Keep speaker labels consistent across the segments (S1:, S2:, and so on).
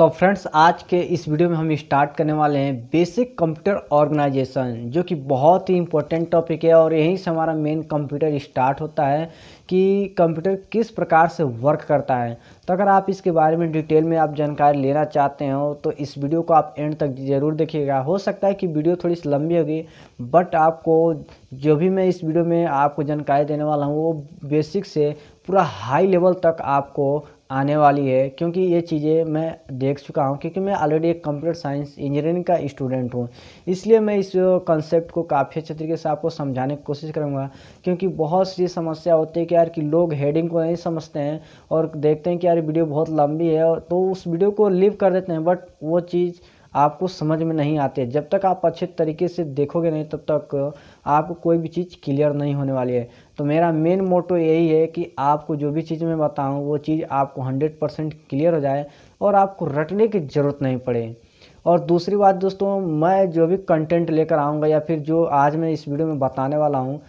S1: तो फ्रेंड्स, आज के इस वीडियो में हम स्टार्ट करने वाले हैं बेसिक कंप्यूटर ऑर्गेनाइजेशन, जो कि बहुत ही इंपॉर्टेंट टॉपिक है और यहीं से हमारा मेन कंप्यूटर स्टार्ट होता है कि कंप्यूटर किस प्रकार से वर्क करता है। तो अगर आप इसके बारे में डिटेल में आप जानकारी लेना चाहते हो तो इस वीडियो को आप एंड तक ज़रूर देखिएगा। हो सकता है कि वीडियो थोड़ी सी लंबी होगी, बट आपको जो भी मैं इस वीडियो में आपको जानकारी देने वाला हूँ वो बेसिक से पूरा हाई लेवल तक आपको आने वाली है, क्योंकि ये चीज़ें मैं देख चुका हूँ, क्योंकि मैं ऑलरेडी एक कंप्यूटर साइंस इंजीनियरिंग का स्टूडेंट हूँ। इसलिए मैं इस कॉन्सेप्ट को काफ़ी अच्छे तरीके से आपको समझाने की कोशिश करूँगा, क्योंकि बहुत सी समस्या होती है कि यार कि लोग हेडिंग को नहीं समझते हैं और देखते हैं कि यार वीडियो बहुत लंबी है और तो उस वीडियो को लीव कर देते हैं, बट वो चीज़ आपको समझ में नहीं आती है। जब तक आप अच्छे तरीके से देखोगे नहीं तब तक आपको कोई भी चीज़ क्लियर नहीं होने वाली है। तो मेरा मेन मोटो यही है कि आपको जो भी चीज़ मैं बताऊं वो चीज़ आपको 100% क्लियर हो जाए और आपको रटने की ज़रूरत नहीं पड़े। और दूसरी बात दोस्तों, मैं जो भी कंटेंट लेकर आऊँगा या फिर जो आज मैं इस वीडियो में बताने वाला हूँ,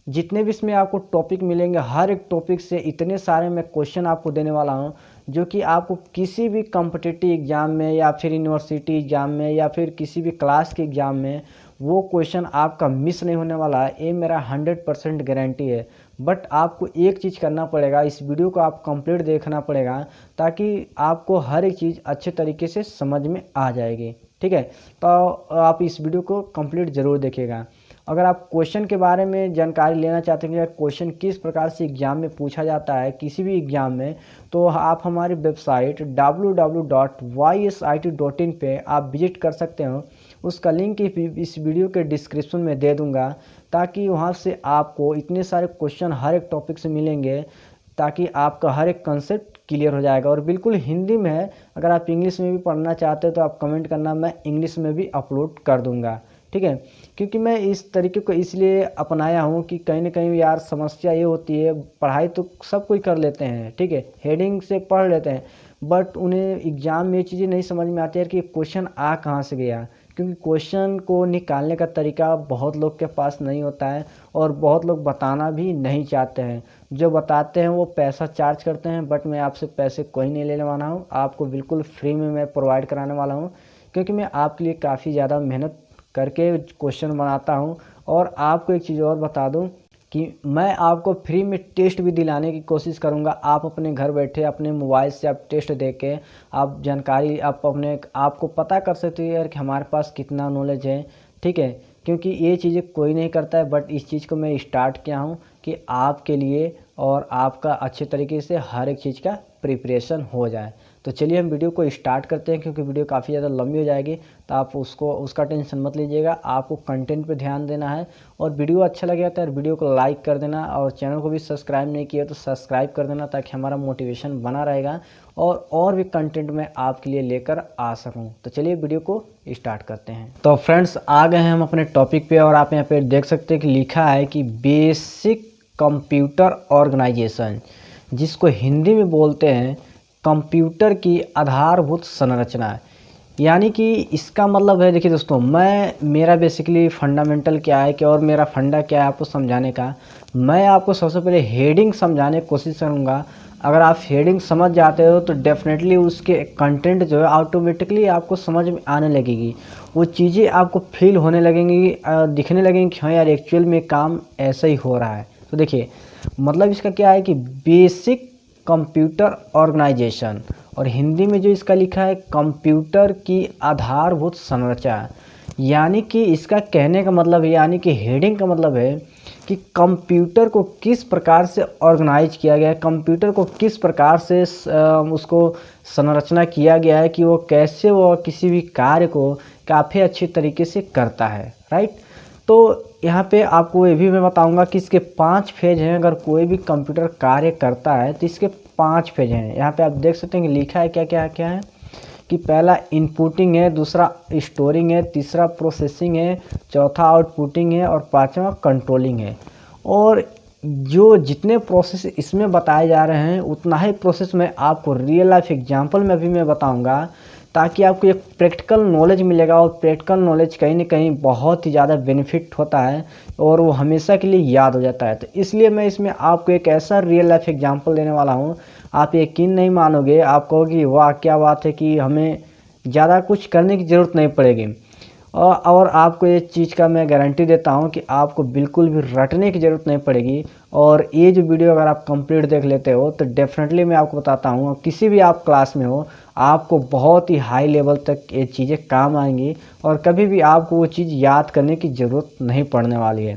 S1: जितने भी इसमें आपको टॉपिक मिलेंगे, हर एक टॉपिक से इतने सारे मैं क्वेश्चन आपको देने वाला हूँ जो कि आपको किसी भी कॉम्पिटिटिव एग्ज़ाम में या फिर यूनिवर्सिटी एग्ज़ाम में या फिर किसी भी क्लास के एग्ज़ाम में वो क्वेश्चन आपका मिस नहीं होने वाला है। ये मेरा 100% गारंटी है। बट आपको एक चीज़ करना पड़ेगा, इस वीडियो को आप कंप्लीट देखना पड़ेगा ताकि आपको हर एक चीज़ अच्छे तरीके से समझ में आ जाएगी। ठीक है, तो आप इस वीडियो को कंप्लीट ज़रूर देखिएगा। अगर आप क्वेश्चन के बारे में जानकारी लेना चाहते हैं कि क्वेश्चन किस प्रकार से एग्ज़ाम में पूछा जाता है किसी भी एग्ज़ाम में, तो आप हमारी वेबसाइट www.ysit.in पे आप विजिट कर सकते हो। उसका लिंक इस वीडियो के डिस्क्रिप्शन में दे दूंगा, ताकि वहां से आपको इतने सारे क्वेश्चन हर एक टॉपिक से मिलेंगे ताकि आपका हर एक कंसेप्ट क्लियर हो जाएगा। और बिल्कुल हिंदी में है, अगर आप इंग्लिश में भी पढ़ना चाहते हो तो आप कमेंट करना, मैं इंग्लिश में भी अपलोड कर दूंगा। ठीक है, क्योंकि मैं इस तरीके को इसलिए अपनाया हूँ कि कहीं ना कहीं यार समस्या ये होती है, पढ़ाई तो सब कोई कर लेते हैं, ठीक है, हेडिंग से पढ़ लेते हैं, बट उन्हें एग्ज़ाम में ये चीज़ें नहीं समझ में आती है कि क्वेश्चन आ कहाँ से गया। क्योंकि क्वेश्चन को निकालने का तरीका बहुत लोग के पास नहीं होता है और बहुत लोग बताना भी नहीं चाहते हैं। जो बताते हैं वो पैसा चार्ज करते हैं, बट मैं आपसे पैसे कोई नहीं लेने वाला हूँ, आपको बिल्कुल फ्री में मैं प्रोवाइड कराने वाला हूँ, क्योंकि मैं आपके लिए काफ़ी ज़्यादा मेहनत करके क्वेश्चन बनाता हूँ। और आपको एक चीज़ और बता दूँ कि मैं आपको फ्री में टेस्ट भी दिलाने की कोशिश करूंगा। आप अपने घर बैठे अपने मोबाइल से आप टेस्ट दे के आप जानकारी आप अपने आपको पता कर सकते हो यार कि हमारे पास कितना नॉलेज है। ठीक है, क्योंकि ये चीज़ें कोई नहीं करता है, बट इस चीज़ को मैं स्टार्ट किया हूँ कि आपके लिए और आपका अच्छे तरीके से हर एक चीज़ का प्रिपरेशन हो जाए। तो चलिए हम वीडियो को स्टार्ट करते हैं, क्योंकि वीडियो काफ़ी ज़्यादा लंबी हो जाएगी, तो आप उसका टेंशन मत लीजिएगा। आपको कंटेंट पे ध्यान देना है और वीडियो अच्छा लगेगा तो यार वीडियो को लाइक कर देना और चैनल को भी सब्सक्राइब नहीं किया तो सब्सक्राइब कर देना, ताकि हमारा मोटिवेशन बना रहेगा और भी कंटेंट मैं आपके लिए लेकर आ सकूं। तो चलिए वीडियो को स्टार्ट करते हैं। तो फ्रेंड्स, आ गए हैं हम अपने टॉपिक पे और आप यहाँ पे देख सकते हैं कि लिखा है कि बेसिक कंप्यूटर ऑर्गेनाइजेशन, जिसको हिंदी में बोलते हैं कंप्यूटर की आधारभूत संरचना। यानी कि इसका मतलब है, देखिए दोस्तों, मेरा बेसिकली फंडामेंटल क्या है कि और मेरा फंडा क्या है आपको समझाने का। मैं आपको सबसे पहले हेडिंग समझाने की कोशिश करूँगा। अगर आप हेडिंग समझ जाते हो तो डेफिनेटली उसके कंटेंट जो है ऑटोमेटिकली आपको समझ में आने लगेगी। वो चीज़ें आपको फील होने लगेंगी, दिखने लगेंगी कि हाँ यार एक्चुअल में काम ऐसा ही हो रहा है। तो देखिए मतलब इसका क्या है कि बेसिक कंप्यूटर ऑर्गेनाइजेशन, और हिंदी में जो इसका लिखा है कंप्यूटर की आधारभूत संरचना। यानी कि इसका कहने का मतलब है, यानी कि हेडिंग का मतलब है कि कंप्यूटर को किस प्रकार से ऑर्गेनाइज किया गया है, कंप्यूटर को किस प्रकार से उसको संरचना किया गया है कि वो कैसे वो किसी भी कार्य को काफ़ी अच्छी तरीके से करता है। राइट, तो यहाँ पे आपको ये भी मैं बताऊंगा कि इसके 5 फेज हैं। अगर कोई भी कंप्यूटर कार्य करता है तो इसके 5 फेज हैं। यहाँ पे आप देख सकते हैं कि लिखा है क्या क्या क्या है कि पहला इनपुटिंग है, दूसरा स्टोरिंग है, तीसरा प्रोसेसिंग है, चौथा आउटपुटिंग है और पांचवा कंट्रोलिंग है। और जो जितने प्रोसेस इसमें बताए जा रहे हैं उतना ही प्रोसेस मैं आपको रियल लाइफ एग्जांपल में भी मैं बताऊंगा, ताकि आपको एक प्रैक्टिकल नॉलेज मिलेगा। और प्रैक्टिकल नॉलेज कहीं ना कहीं बहुत ही ज़्यादा बेनिफिट होता है और वो हमेशा के लिए याद हो जाता है। तो इसलिए मैं इसमें आपको एक ऐसा रियल लाइफ एग्जांपल देने वाला हूँ आप यकीन नहीं मानोगे, आप कहोगे वाह क्या बात है कि हमें ज़्यादा कुछ करने की ज़रूरत नहीं पड़ेगी। और आपको ये चीज़ का मैं गारंटी देता हूँ कि आपको बिल्कुल भी रटने की ज़रूरत नहीं पड़ेगी। और ये जो वीडियो अगर आप कंप्लीट देख लेते हो तो डेफिनेटली मैं आपको बताता हूँ, किसी भी आप क्लास में हो, आपको बहुत ही हाई लेवल तक ये चीज़ें काम आएंगी और कभी भी आपको वो चीज़ याद करने की ज़रूरत नहीं पड़ने वाली है।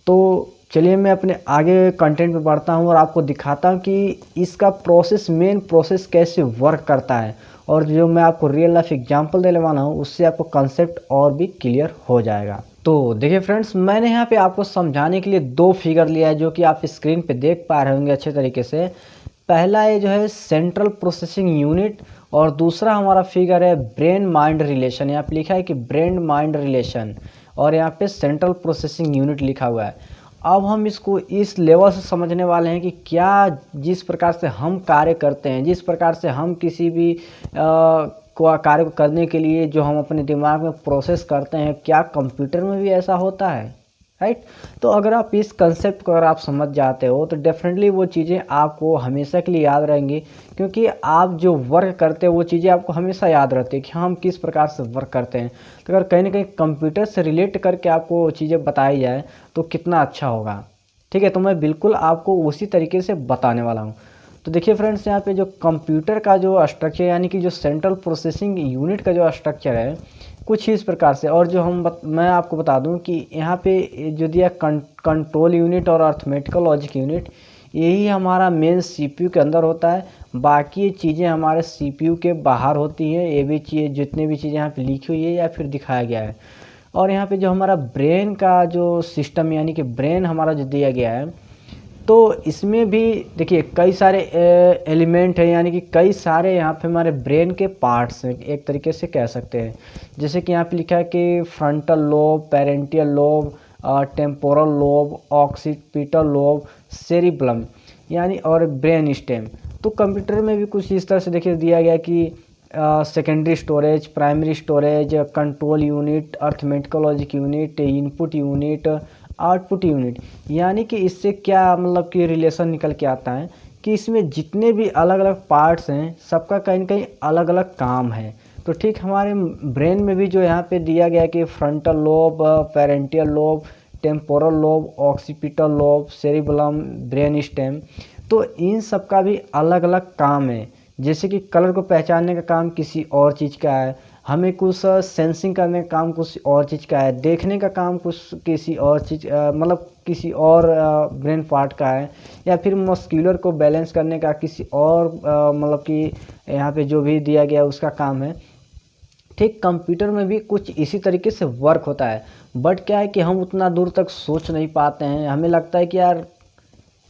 S1: तो चलिए मैं अपने आगे कंटेंट पे बढ़ता हूँ और आपको दिखाता हूँ कि इसका मेन प्रोसेस कैसे वर्क करता है, और जो मैं आपको रियल लाइफ एग्जांपल देने वाला हूँ उससे आपको कंसेप्ट और भी क्लियर हो जाएगा। तो देखिए फ्रेंड्स, मैंने यहाँ पे आपको समझाने के लिए दो फिगर लिया है जो कि आप स्क्रीन पे देख पा रहे होंगे अच्छे तरीके से। पहला ये जो है सेंट्रल प्रोसेसिंग यूनिट, और दूसरा हमारा फिगर है ब्रेन माइंड रिलेशन। यहाँ पे लिखा है कि ब्रेन माइंड रिलेशन और यहाँ पे सेंट्रल प्रोसेसिंग यूनिट लिखा हुआ है। अब हम इसको इस लेवल से समझने वाले हैं कि क्या जिस प्रकार से हम कार्य करते हैं, जिस प्रकार से हम किसी भी कार्य को करने के लिए जो हम अपने दिमाग में प्रोसेस करते हैं, क्या कंप्यूटर में भी ऐसा होता है, राइट। तो अगर आप इस कंसेप्ट को अगर आप समझ जाते हो तो डेफिनेटली वो चीज़ें आपको हमेशा के लिए याद रहेंगी, क्योंकि आप जो वर्क करते हो वो चीज़ें आपको हमेशा याद रहती है कि हम किस प्रकार से वर्क करते हैं। तो अगर कहीं ना कहीं कंप्यूटर से रिलेट करके आपको वो चीज़ें बताई जाए तो कितना अच्छा होगा। ठीक है, तो मैं बिल्कुल आपको उसी तरीके से बताने वाला हूँ। तो देखिए फ्रेंड्स, यहाँ पे जो कंप्यूटर का जो स्ट्रक्चर यानी कि जो सेंट्रल प्रोसेसिंग यूनिट का जो स्ट्रक्चर है कुछ ही इस प्रकार से, और जो मैं आपको बता दूं कि यहाँ पे जो दिया कंट्रोल यूनिट और अर्थमेटिकल लॉजिक यूनिट, यही हमारा मेन सीपीयू के अंदर होता है। बाकी ये चीज़ें हमारे सीपीयू के बाहर होती हैं। ये भी चीज़, जितनी भी चीज़ें यहाँ पे लिखी हुई है या फिर दिखाया गया है। और यहाँ पे जो हमारा ब्रेन का जो सिस्टम यानी कि ब्रेन हमारा जो दिया गया है, तो इसमें भी देखिए कई सारे एलिमेंट हैं, यानी कि कई सारे यहाँ पे हमारे ब्रेन के पार्ट्स हैं एक तरीके से कह सकते हैं। जैसे कि यहाँ पे लिखा है कि frontal lobe, parental lobe, temporal lobe, occipital lobe, cerebellum यानी और ब्रेन स्टेम। तो कंप्यूटर में भी कुछ इस तरह से देखिए दिया गया कि secondary storage, primary storage, control unit, arithmetical logic unit, input unit, output unit. यानी कि इससे क्या मतलब कि रिलेशन निकल के आता है कि इसमें जितने भी अलग अलग पार्ट्स हैं सबका कहीं ना कहीं अलग अलग काम है। तो ठीक हमारे ब्रेन में भी जो यहाँ पे दिया गया कि frontal lobe, parental lobe, temporal lobe, occipital lobe, cerebellum, brain stem, तो इन सब का भी अलग अलग काम है। जैसे कि कलर को पहचानने का काम किसी और चीज़ का है, हमें कुछ सेंसिंग करने का काम कुछ और चीज़ का है, देखने का काम कुछ किसी और चीज़ मतलब किसी और ब्रेन पार्ट का है, या फिर मस्कुलर को बैलेंस करने का किसी और मतलब कि यहाँ पे जो भी दिया गया उसका काम है। ठीक कंप्यूटर में भी कुछ इसी तरीके से वर्क होता है, बट क्या है कि हम उतना दूर तक सोच नहीं पाते हैं। हमें लगता है कि यार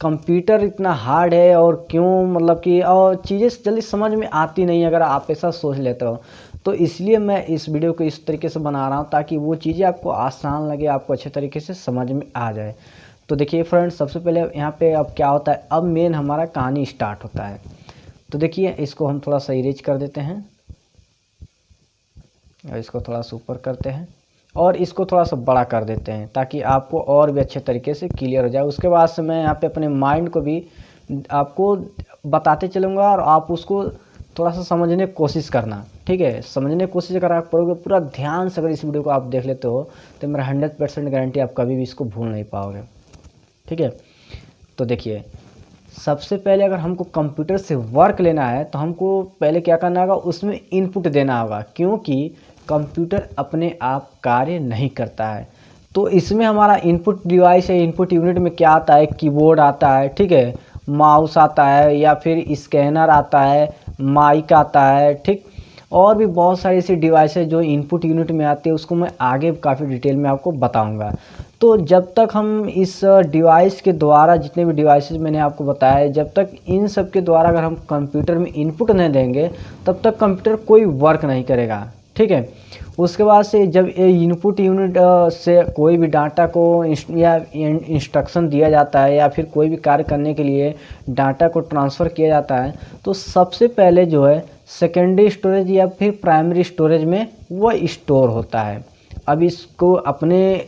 S1: कंप्यूटर इतना हार्ड है और क्यों, मतलब कि और चीज़ें जल्दी समझ में आती नहीं अगर आप ऐसा सोच लेते हो। तो इसलिए मैं इस वीडियो को इस तरीके से बना रहा हूँ ताकि वो चीज़ें आपको आसान लगे, आपको अच्छे तरीके से समझ में आ जाए। तो देखिए फ्रेंड्स, सबसे पहले यहाँ पे अब क्या होता है, अब मेन हमारा कहानी स्टार्ट होता है। तो देखिए इसको हम थोड़ा सा इरेज कर देते हैं और इसको थोड़ा सा ऊपर करते हैं और इसको थोड़ा सा बड़ा कर देते हैं ताकि आपको और भी अच्छे तरीके से क्लियर हो जाए। उसके बाद से मैं यहाँ पे अपने माइंड को भी आपको बताते चलूँगा और आप उसको थोड़ा सा समझने की कोशिश करना। ठीक है, समझने की कोशिश अगर आप करोगे पूरा ध्यान से, अगर इस वीडियो को आप देख लेते हो तो मेरा 100% गारंटी आप कभी भी इसको भूल नहीं पाओगे। ठीक है, तो देखिए सबसे पहले अगर हमको कंप्यूटर से वर्क लेना है तो हमको पहले क्या करना होगा, उसमें इनपुट देना होगा, क्योंकि कंप्यूटर अपने आप कार्य नहीं करता है। तो इसमें हमारा इनपुट डिवाइस है, इनपुट यूनिट में क्या आता है, कीबोर्ड आता है, ठीक है, माउस आता है, या फिर स्कैनर आता है, माइक आता है, ठीक, और भी बहुत सारी ऐसी डिवाइस है जो इनपुट यूनिट में आती है, उसको मैं आगे काफ़ी डिटेल में आपको बताऊंगा। तो जब तक हम इस डिवाइस के द्वारा, जितने भी डिवाइसेस मैंने आपको बताया, जब तक इन सब के द्वारा अगर हम कंप्यूटर में इनपुट नहीं देंगे तब तक कंप्यूटर कोई वर्क नहीं करेगा। ठीक है, उसके बाद से जब ये इनपुट यूनिट से कोई भी डाटा को या इंस्ट्रक्शन दिया जाता है या फिर कोई भी कार्य करने के लिए डाटा को ट्रांसफ़र किया जाता है, तो सबसे पहले जो है सेकेंडरी स्टोरेज या फिर प्राइमरी स्टोरेज में वो स्टोर होता है। अब इसको अपने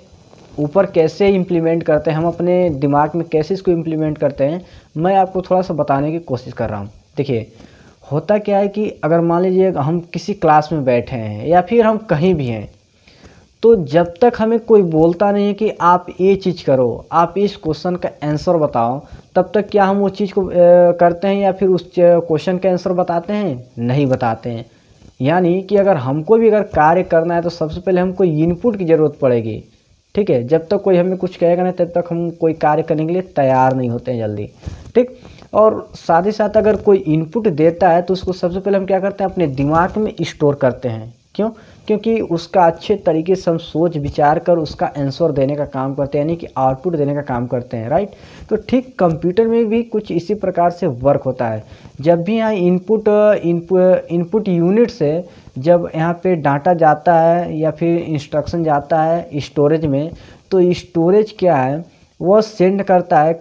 S1: ऊपर कैसे इम्प्लीमेंट करते हैं, हम अपने दिमाग में कैसे इसको इम्प्लीमेंट करते हैं, मैं आपको थोड़ा सा बताने की कोशिश कर रहा हूँ। देखिए होता क्या है कि अगर मान लीजिए हम किसी क्लास में बैठे हैं या फिर हम कहीं भी हैं, तो जब तक हमें कोई बोलता नहीं है कि आप ये चीज़ करो, आप इस क्वेश्चन का आंसर बताओ, तब तक क्या हम वो चीज़ को करते हैं या फिर उस क्वेश्चन का आंसर बताते हैं? नहीं बताते हैं। यानी कि अगर हमको भी अगर कार्य करना है तो सबसे पहले हमको इनपुट की ज़रूरत पड़ेगी, ठीक है। जब तक कोई हमें कुछ कहेगा नहीं तब तक हम कोई कार्य करने के लिए तैयार नहीं होते हैं जल्दी, ठीक। और साथ ही साथ अगर कोई इनपुट देता है तो उसको सबसे पहले हम क्या करते हैं, अपने दिमाग में स्टोर करते हैं। क्यों? क्योंकि उसका अच्छे तरीके से हम सोच विचार कर उसका आंसर देने का काम करते हैं, यानी कि आउटपुट देने का काम करते हैं, राइट। तो ठीक कंप्यूटर में भी कुछ इसी प्रकार से वर्क होता है। जब भी यहाँ इनपुट यूनिट से जब यहाँ पे डाटा जाता है या फिर इंस्ट्रक्शन जाता है स्टोरेज में, तो स्टोरेज क्या है, वो सेंड करता है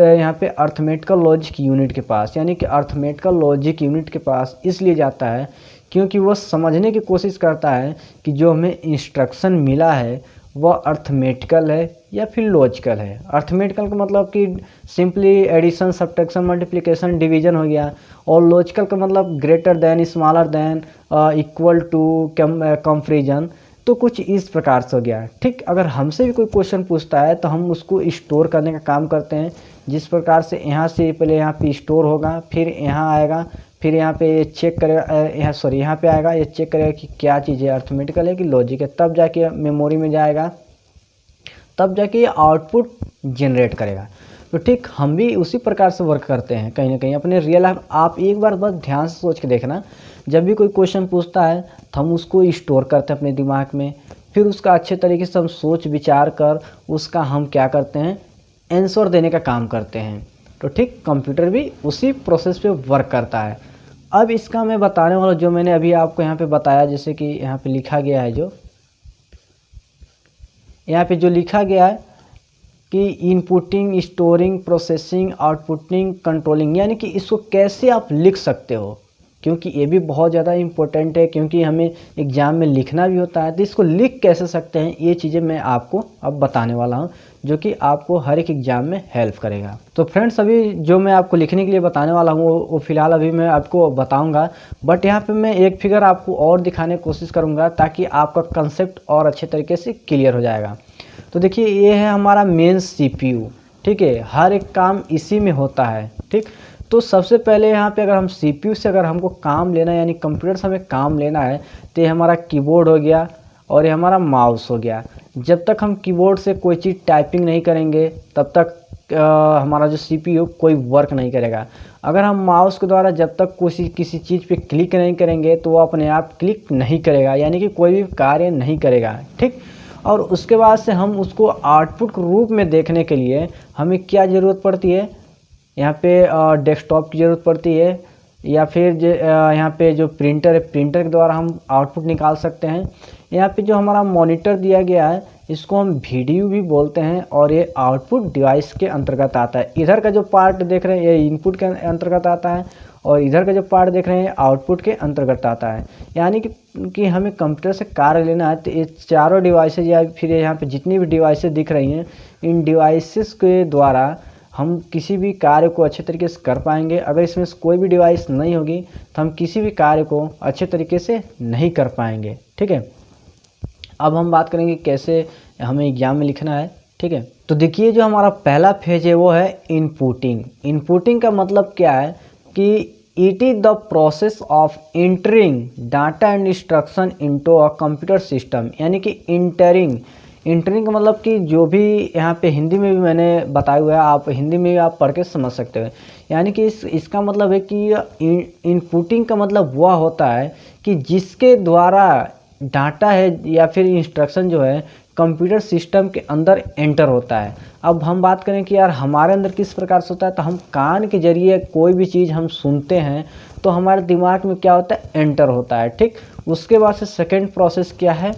S1: यहाँ पे अर्थमेटिकल लॉजिक यूनिट के पास, यानी कि अर्थमेटिकल लॉजिक यूनिट के पास इसलिए जाता है क्योंकि वो समझने की कोशिश करता है कि जो हमें इंस्ट्रक्शन मिला है वह अर्थमेटिकल है या फिर लॉजिकल है। अर्थमेटिकल का मतलब कि simply addition, subtraction, multiplication, division हो गया, और लॉजिकल का मतलब greater than, smaller than, equal to, comparison. तो कुछ इस प्रकार से हो गया, ठीक। अगर हमसे भी कोई क्वेश्चन पूछता है तो हम उसको स्टोर करने का काम करते हैं, जिस प्रकार से यहाँ से पहले यहाँ पे स्टोर होगा, फिर यहाँ आएगा, फिर यहाँ पे ये चेक करेगा, यहाँ पे आएगा, ये चेक करेगा कि क्या चीज़ है, अर्थमेटिकल है कि लॉजिक है, तब जाके मेमोरी में जाएगा, तब जाके ये आउटपुट जनरेट करेगा। तो ठीक हम भी उसी प्रकार से वर्क करते हैं कहीं ना कहीं अपने रियल लाइफ। आप एक बार बस ध्यान से सोच के देखना, जब भी कोई क्वेश्चन पूछता है तो हम उसको स्टोर करते हैं अपने दिमाग में, फिर उसका अच्छे तरीके से हम सोच विचार कर उसका हम क्या करते हैं, आंसर देने का काम करते हैं। तो ठीक कंप्यूटर भी उसी प्रोसेस पे वर्क करता है। अब इसका मैं बताने वाला जो मैंने अभी आपको यहाँ पे बताया, जैसे कि यहाँ पे लिखा गया है, जो यहाँ पे जो लिखा गया है कि inputting, storing, processing, outputting, controlling, यानी कि इसको कैसे आप लिख सकते हो, क्योंकि ये भी बहुत ज़्यादा इम्पोर्टेंट है, क्योंकि हमें एग्ज़ाम में लिखना भी होता है। तो इसको लिख कैसे सकते हैं, ये चीज़ें मैं आपको अब बताने वाला हूँ, जो कि आपको हर एक एग्ज़ाम में हेल्प करेगा। तो फ्रेंड्स अभी जो मैं आपको लिखने के लिए बताने वाला हूँ वो फ़िलहाल अभी मैं आपको बताऊँगा, बट यहाँ पे मैं एक फिगर आपको और दिखाने की कोशिश करूँगा ताकि आपका कंसेप्ट और अच्छे तरीके से क्लियर हो जाएगा। तो देखिए ये है हमारा मेन CPU, ठीक है। हर एक काम इसी में होता है, ठीक। तो सबसे पहले यहाँ पे अगर हम CPU से अगर हमको काम लेना है, यानी कंप्यूटर से हमें काम लेना है, तो ये हमारा कीबोर्ड हो गया और ये हमारा माउस हो गया। जब तक हम कीबोर्ड से कोई चीज़ टाइपिंग नहीं करेंगे तब तक हमारा जो CPU कोई वर्क नहीं करेगा। अगर हम माउस के द्वारा जब तक किसी चीज़ पे क्लिक नहीं करेंगे तो वो अपने आप क्लिक नहीं करेगा, यानी कि कोई भी कार्य नहीं करेगा, ठीक। और उसके बाद से हम उसको आउटपुट के रूप में देखने के लिए हमें क्या ज़रूरत पड़ती है, यहाँ पे डेस्कटॉप की ज़रूरत पड़ती है, या फिर यहाँ पे जो प्रिंटर है, प्रिंटर के द्वारा हम आउटपुट निकाल सकते हैं। यहाँ पे जो हमारा मॉनिटर दिया गया है इसको हम वीडियो भी बोलते हैं, और ये आउटपुट डिवाइस के अंतर्गत आता है। इधर का जो पार्ट देख रहे हैं ये इनपुट के अंतर्गत आता है, और इधर का जो पार्ट देख रहे हैं आउटपुट के अंतर्गत आता है। यानी कि हमें कंप्यूटर से कार्य लेना है तो ये चारों डिवाइसेज या फिर यहाँ पे जितनी भी डिवाइसेज दिख रही हैं, इन डिवाइसेस के द्वारा हम किसी भी कार्य को अच्छे तरीके से कर पाएंगे। अगर इसमें से कोई भी डिवाइस नहीं होगी तो हम किसी भी कार्य को अच्छे तरीके से नहीं कर पाएंगे, ठीक है। अब हम बात करेंगे कैसे हमें एग्जाम में लिखना है, ठीक है। तो देखिए जो हमारा पहला फेज है वो है इनपुटिंग। इनपुटिंग का मतलब क्या है कि it is the process of entering data and instruction into a computer system, यानी कि इंटरिंग का मतलब कि जो भी यहाँ पे हिंदी में भी मैंने बताया हुआ है, आप हिंदी में भी आप पढ़ के समझ सकते हो। यानी कि इसका मतलब है कि इनपुटिंग का मतलब वह होता है कि जिसके द्वारा डाटा है या फिर इंस्ट्रक्शन जो है कंप्यूटर सिस्टम के अंदर एंटर होता है। अब हम बात करें कि यार हमारे अंदर किस प्रकार से होता है, तो हम कान के जरिए कोई भी चीज़ हम सुनते हैं तो हमारे दिमाग में क्या होता है, एंटर होता है, ठीक। उसके बाद से सेकेंड प्रोसेस क्या है,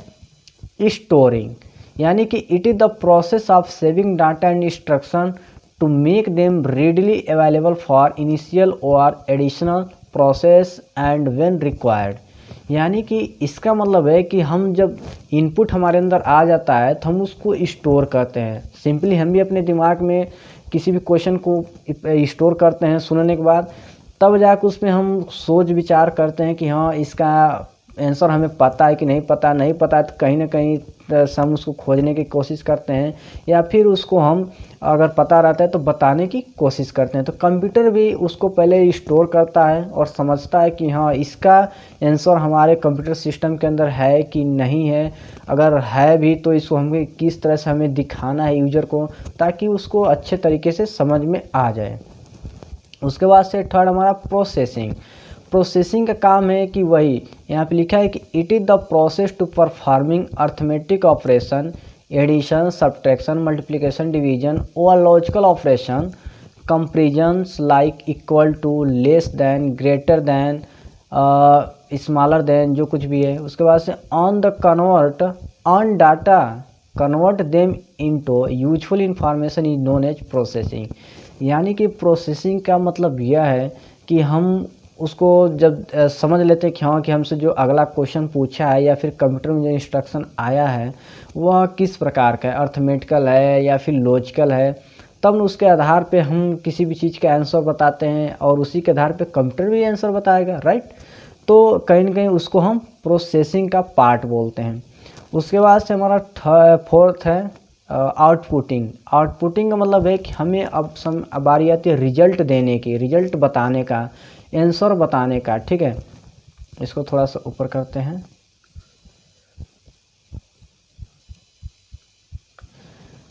S1: स्टोरिंग, यानी कि it is the process of saving data and instruction to make them readily available for initial और additional process and when required. यानी कि इसका मतलब है कि हम जब इनपुट हमारे अंदर आ जाता है तो हम उसको स्टोर करते हैं। सिंपली हम भी अपने दिमाग में किसी भी क्वेश्चन को स्टोर करते हैं सुनने के बाद, तब जाकर उसमें हम सोच विचार करते हैं कि हाँ इसका आंसर हमें पता है कि नहीं पता, नहीं पता है तो कहीं ना कहीं हम उसको खोजने की कोशिश करते हैं, या फिर उसको हम अगर पता रहता है तो बताने की कोशिश करते हैं। तो कंप्यूटर भी उसको पहले स्टोर करता है और समझता है कि हाँ इसका आंसर हमारे कंप्यूटर सिस्टम के अंदर है कि नहीं है, अगर है भी तो इसको हमें किस तरह से हमें दिखाना है यूजर को, ताकि उसको अच्छे तरीके से समझ में आ जाए। उसके बाद से थर्ड हमारा प्रोसेसिंग। प्रोसेसिंग का काम है कि वही यहाँ पे लिखा है कि it is the process to performing arithmetic operation, addition, subtraction, multiplication, division और logical operation, comparisons like equal to, less than, greater than, smaller than, जो कुछ भी है। उसके बाद से on the convert on data convert them into useful information is known as processing. यानी कि प्रोसेसिंग का मतलब यह है कि हम उसको जब समझ लेते हैं कि हाँ कि हमसे जो अगला क्वेश्चन पूछा है या फिर कंप्यूटर में जो इंस्ट्रक्शन आया है वह किस प्रकार का है, अर्थमेटिकल है या फिर लॉजिकल है, तब उसके आधार पे हम किसी भी चीज़ का आंसर बताते हैं और उसी के आधार पे कंप्यूटर भी आंसर बताएगा, राइट। तो कहीं ना कहीं उसको हम प्रोसेसिंग का पार्ट बोलते हैं। उसके बाद से हमारा फोर्थ है आउटपुटिंग। आउटपुटिंग का मतलब है कि हमें अब बारी आती है रिजल्ट देने की, रिजल्ट बताने का, आंसर बताने का, ठीक है। इसको थोड़ा सा ऊपर करते हैं।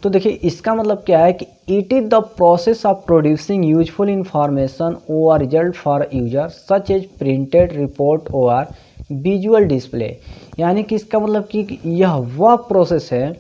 S1: तो देखिए इसका मतलब क्या है कि it is the process of producing useful information और result for user such as printed report और विजुअल डिस्प्ले। यानी कि इसका मतलब कि यह वह प्रोसेस है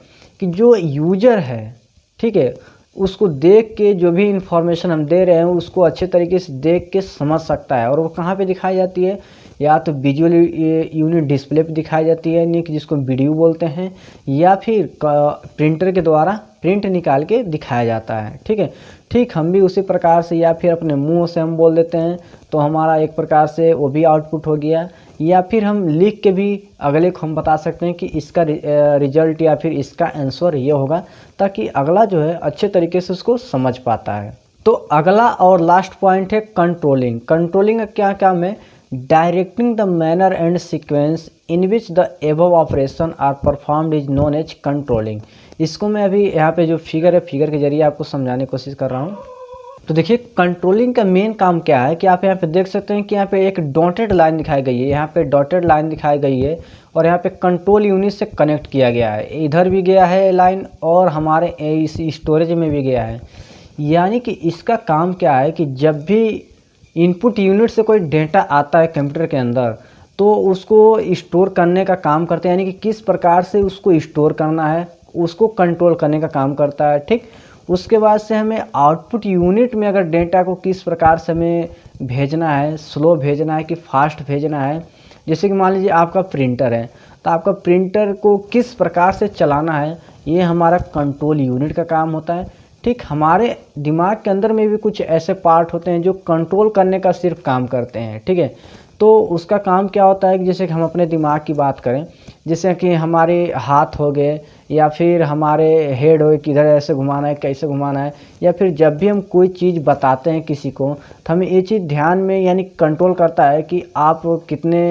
S1: कि जो यूजर है, ठीक है, उसको देख के जो भी इंफॉर्मेशन हम दे रहे हैं उसको अच्छे तरीके से देख के समझ सकता है। और वो कहाँ पे दिखाई जाती है, या तो विजुअल यूनिट डिस्प्ले पे दिखाई जाती है, यानी कि जिसको वीडियो बोलते हैं, या फिर प्रिंटर के द्वारा प्रिंट निकाल के दिखाया जाता है, ठीक है। ठीक हम भी उसी प्रकार से या फिर अपने मुंह से हम बोल देते हैं तो हमारा एक प्रकार से वो भी आउटपुट हो गया, या फिर हम लिख के भी अगले को हम बता सकते हैं कि इसका रिजल्ट या फिर इसका आंसर ये होगा, ताकि अगला जो है अच्छे तरीके से उसको समझ पाता है। तो अगला और लास्ट पॉइंट है कंट्रोलिंग। कंट्रोलिंग का क्या काम है, directing the manner and sequence in which the above operation are performed is known as controlling. इसको मैं अभी यहाँ पे जो फिगर है फिगर के जरिए आपको समझाने की कोशिश कर रहा हूँ। तो देखिए कंट्रोलिंग का मेन काम क्या है कि आप यहाँ पे देख सकते हैं कि यहाँ पे एक डॉटेड लाइन दिखाई गई है, यहाँ पे डॉटेड लाइन दिखाई गई है और यहाँ पे कंट्रोल यूनिट से कनेक्ट किया गया है, इधर भी गया है लाइन और हमारे इस स्टोरेज में भी गया है। यानी कि इसका काम क्या है कि जब भी इनपुट यूनिट से कोई डेटा आता है कंप्यूटर के अंदर तो उसको स्टोर करने का काम करते हैं, यानी कि किस प्रकार से उसको स्टोर करना है उसको कंट्रोल करने का काम करता है, ठीक। उसके बाद से हमें आउटपुट यूनिट में अगर डेटा को किस प्रकार से हमें भेजना है, स्लो भेजना है कि फास्ट भेजना है। जैसे कि मान लीजिए आपका प्रिंटर है तो आपका प्रिंटर को किस प्रकार से चलाना है, ये हमारा कंट्रोल यूनिट का काम होता है, ठीक। हमारे दिमाग के अंदर में भी कुछ ऐसे पार्ट होते हैं जो कंट्रोल करने का सिर्फ काम करते हैं, ठीक है। तो उसका काम क्या होता है कि जैसे कि हम अपने दिमाग की बात करें, जैसे कि हमारे हाथ हो गए या फिर हमारे हेड हो, किधर ऐसे घुमाना है कैसे घुमाना है, या फिर जब भी हम कोई चीज़ बताते हैं किसी को तो हमें ये चीज़ ध्यान में यानी कंट्रोल करता है कि आप कितने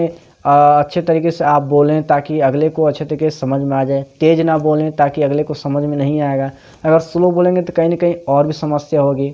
S1: अच्छे तरीके से आप बोलें ताकि अगले को अच्छे तरीके से समझ में आ जाए, तेज़ ना बोलें ताकि अगले को समझ में नहीं आएगा, अगर स्लो बोलेंगे तो कहीं ना कहीं और भी समस्या होगी।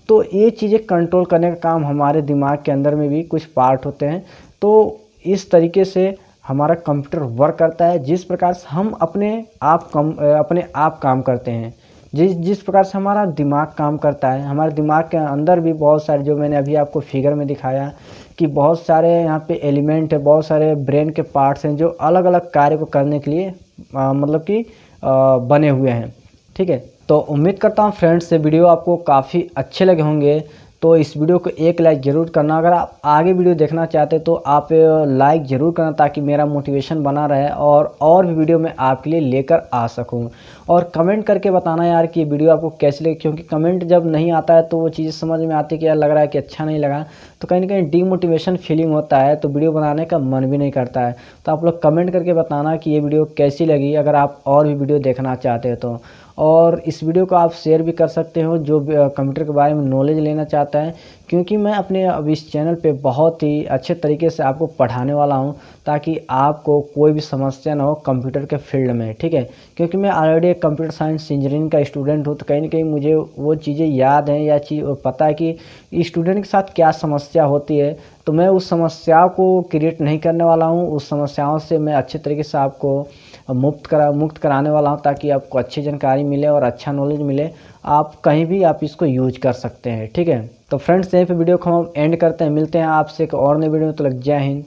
S1: तो ये चीज़ें कंट्रोल करने का काम हमारे दिमाग के अंदर में भी कुछ पार्ट होते हैं। तो इस तरीके से हमारा कंप्यूटर वर्क करता है, जिस प्रकार से हम अपने आप काम करते हैं, जिस प्रकार से हमारा दिमाग काम करता है। हमारे दिमाग के अंदर भी बहुत सारे, जो मैंने अभी आपको फिगर में दिखाया कि बहुत सारे यहाँ पे एलिमेंट है, बहुत सारे ब्रेन के पार्ट्स हैं जो अलग अलग कार्य को करने के लिए मतलब कि बने हुए हैं, ठीक है। तो उम्मीद करता हूँ फ्रेंड्स ये वीडियो आपको काफ़ी अच्छे लगे होंगे। तो इस वीडियो को एक लाइक ज़रूर करना, अगर आप आगे वीडियो देखना चाहते तो आप लाइक ज़रूर करना ताकि मेरा मोटिवेशन बना रहे और भी वीडियो मैं आपके लिए लेकर आ सकूं। और कमेंट करके बताना यार कि ये वीडियो आपको कैसे लगी, क्योंकि कमेंट जब नहीं आता है तो वो चीज़ समझ में आती है कि यार लग रहा है कि अच्छा नहीं लगा, तो कहीं ना कहीं डीमोटिवेशन फीलिंग होता है, तो वीडियो बनाने का मन भी नहीं करता है। तो आप लोग कमेंट करके बताना कि ये वीडियो कैसी लगी, अगर आप और भी वीडियो देखना चाहते हैं तो। और इस वीडियो को आप शेयर भी कर सकते हो जो कंप्यूटर के बारे में नॉलेज लेना चाहता है, क्योंकि मैं अपने अब इस चैनल पे बहुत ही अच्छे तरीके से आपको पढ़ाने वाला हूँ ताकि आपको कोई भी समस्या ना हो कंप्यूटर के फील्ड में, ठीक है। क्योंकि मैं ऑलरेडी एक कंप्यूटर साइंस इंजीनियरिंग का स्टूडेंट हूँ, तो कहीं ना कहीं मुझे वो चीज़ें याद हैं या चीज़ पता है कि स्टूडेंट के साथ क्या समस्या होती है। तो मैं उस समस्या को क्रिएट नहीं करने वाला हूँ, उस समस्याओं से मैं अच्छे तरीके से आपको मुक्त कराने वाला हूँ ताकि आपको अच्छी जानकारी मिले और अच्छा नॉलेज मिले। आप कहीं भी आप इसको यूज कर सकते हैं, ठीक है। तो फ्रेंड्स, यहीं पे वीडियो को हम एंड करते हैं, मिलते हैं आपसे एक और नई वीडियो में। तो लग जय हिंद,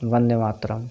S1: वंदे मातरम।